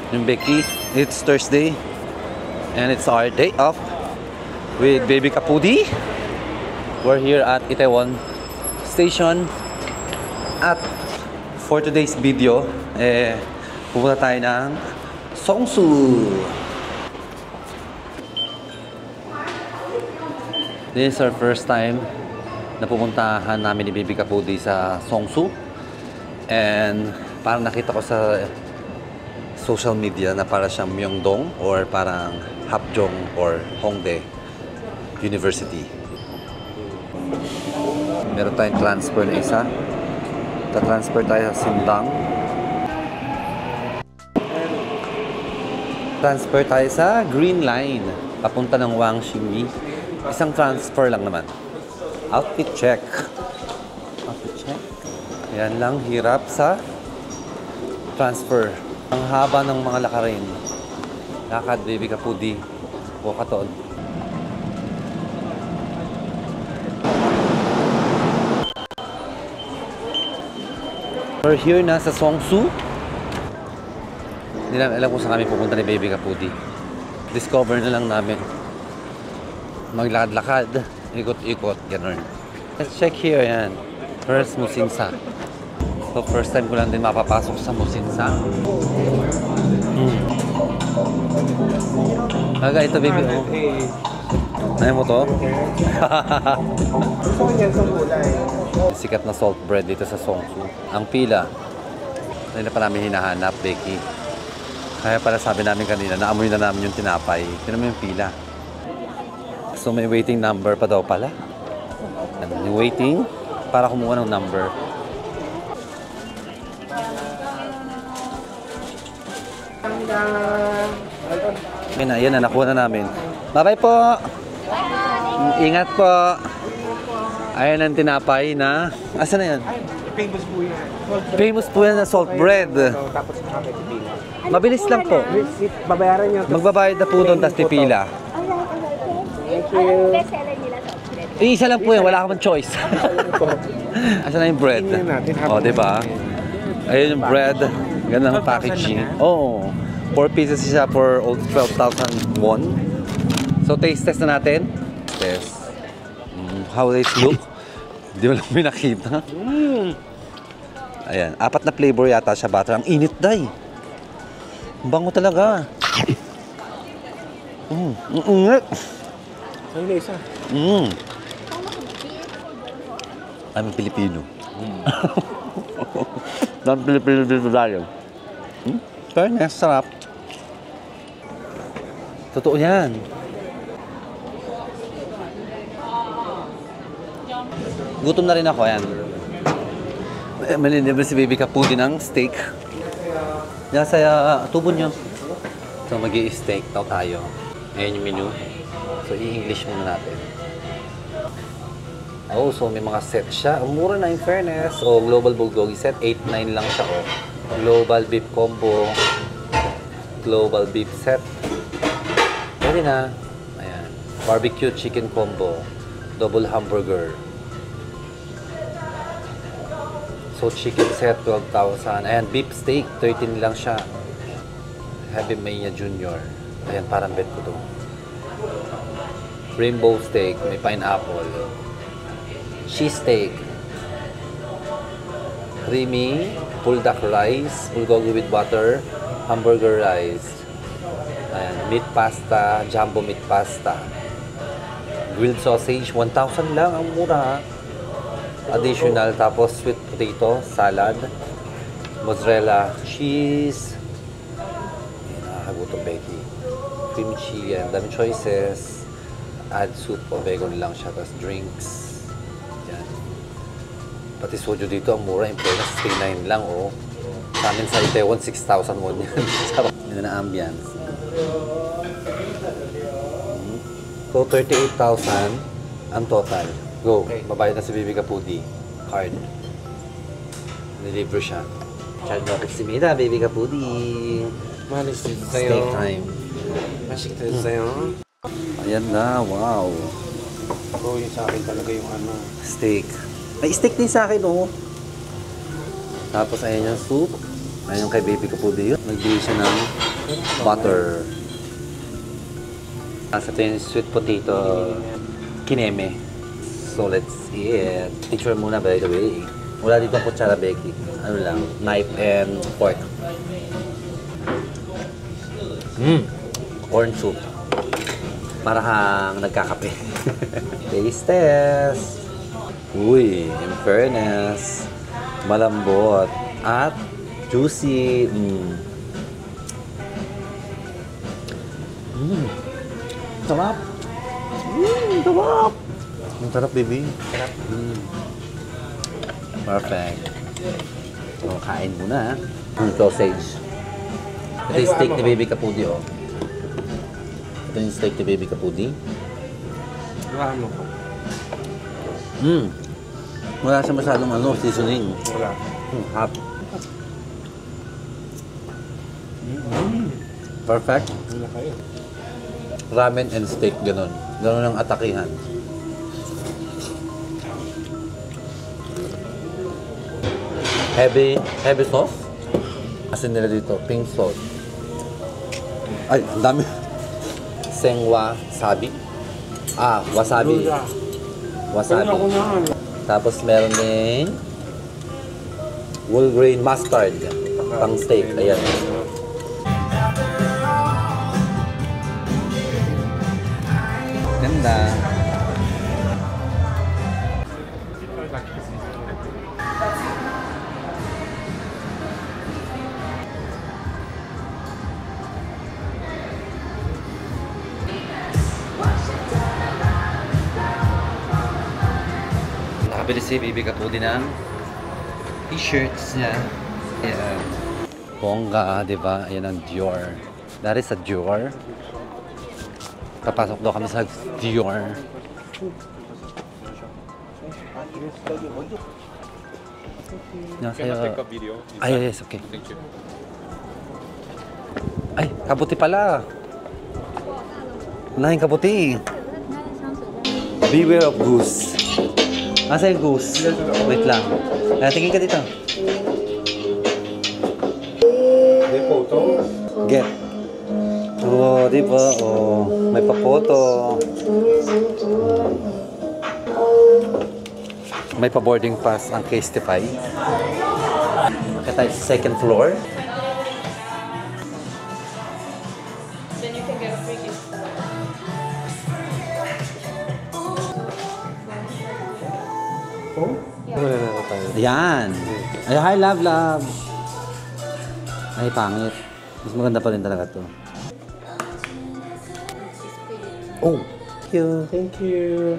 yung Becky. It's Thursday and it's our day off with Baby Kapudi. We're here at Itaewon Station at for today's video, pupunta tayo ng Seongsu. This is our first time na pupuntahan namin ni Baby Kapudi sa Seongsu. And parang nakita ko sa social media na para siyang Myeongdong or parang Hapjeong or Hongdae University. Meron tayong transfer na isa. Ta-transfer tayo sa Sindang. Transfer tayo sa Green Line papunta ng Wangxingyi. Isang transfer lang naman. Outfit check. Outfit check. Yan lang, hirap sa transfer. Ang haba ng mga lakarin. Lakad, Baby Kapudi. Walkathon. We're here na sa Seongsu. Hindi namin alam kung saan kami pupunta ni Baby Kapudi. Discover na lang namin. Maglakad-lakad, ikot-ikot, gano'n. Let's check here, yan. First, Musinsa. So, first time ko lang din mapapasok sa Musinsa. Aga, ito, baby. Oh. Ayaw mo to? Sikat na salt bread dito sa Seongsu. Ang pila. Hindi na pa namin hinahanap, Becky. Kaya pala sabi namin kanina, naamoy na namin yung tinapay. Tinan mo yung pila. So may waiting number pa daw pala. Yung waiting para kumuha ng number. Yan na, nakuha na namin. Bye-bye po! Ingat po! Ayan ang tinapay na... Asan na yan? Famous po yan. Famous po yan na salt bread. Tapos nakapipila. Mabilis lang po. Babayaran nyo. Magbabayad na po doon, tapos pipila. Thank you. Isa lang po yan, wala ka man choice. Asan na yung bread? O, diba? Ayun yung bread. Ganda ng packaging. Oo. 4 pieces siya for 12,000 won. So, taste test na natin. Test. How they look. Hindi mo lang may nakita. Ayan. 4 na flavor yata siya, butter. Ang init, day. Bango talaga. Ang init. Ay, na isa. I'm Pilipino. Dami Pilipino dito tayo. Fairness, sarap. Totoo yan. Gutom na rin ako, yan. Malinibig si Baby Kapudi ng steak. Yan sa tubo niyo. So, mag-i-steak daw tayo. Ayan yung menu. So, i-English muna natin. Oh, so may mga set siya. Ang mura na in fairness. O, Global Bulgogi set. 8.9 lang siya, oh. Global Beef Combo. Global Beef Set. Pwede na. Ayan. Barbecue Chicken Combo. Double Hamburger. So, chicken set, 12,000. Ayan, beef steak, 13 lang siya. Heavy Mania Junior. Ayan, parang bet ko to. Rainbow steak, may pineapple. Cheese steak. Creamy, pulled duck rice, bulgogi with butter, hamburger rice. Ayan, meat pasta, jumbo meat pasta. Grilled sausage, 1,000 lang, ang mura. Additional, tapos sweet potato, salad, mozzarella, cheese. Ayan, nakakagutom, Becky. Cream chili, and dami choices. Add soup o vegan lang siya, tapos drinks. Yan. Pati soju dito, ang mura. In fairness, 3.9 lang, oh. Sa amin sa Itaewon, 6,000 won yan. Yan na ambience. So, 38,000 ang total. Go. Okay. Babayad na si Baby Kapudi. Card. Deliver siya. Card mo kasimida, Baby Kapudi. Malis din Steak time. Masik din sa'yo. Ayan na, wow. Oo, yung sa akin talaga yung ano. Steak. May steak din sa akin, oh. Tapos ayan yung soup. Ayan yung kay Baby Kapudi yun. Nagbili siya ng butter. Asa ito yung sweet potato kineme. So let's eat. Picture muna by the way. Wala dito ang kutsara, Becky. Ano lang, knife and fork. Corn soup. Para kang nagkakape. Taste test. Uy, in fairness, malambot at juicy. Sarap. Sarap. Ang sarap, baby. Perfect. So, kain muna. Ang sausage. Ito yung steak ni Baby Kapudi, oh. Ito yung steak ni Baby Kapudi. Ano? Wala siya masyadong seasoning. Wala. Hap. Perfect. Wala kayo. Ramen and steak, ganun. Ganun ang atakihan. Heavy sauce. Asin nila dito, pink sauce. Ay, ang dami. Sengwa sabi. Wasabi. Lula. Wasabi. Ako na. Tapos meron din whole grain mustard. Pang steak. Ayan. Ganda. Nakabili si Bibi Kapudi ng t-shirts niya. Ayan. Bongga, di ba? Ayan ang Dior. Dari sa Dior. Papasok daw kami sa Dior. Nasa'yo. Ay, yes, okay. Ay, kabuti pala. Unahin kabuti. Beware of goose. Asa yung goose? Wait lang. Tingin ka dito. May photo. Get. Oo, di ba? Oh, may pa-photo. May pa-boarding pass ang Casetify. Kaya tayo sa second floor. Then you can get a free gift. Wala na tayo. Ayan. Ay, hi, love. Ay, pangit. Mas maganda pa rin talaga to. Oh, thank you. Thank you.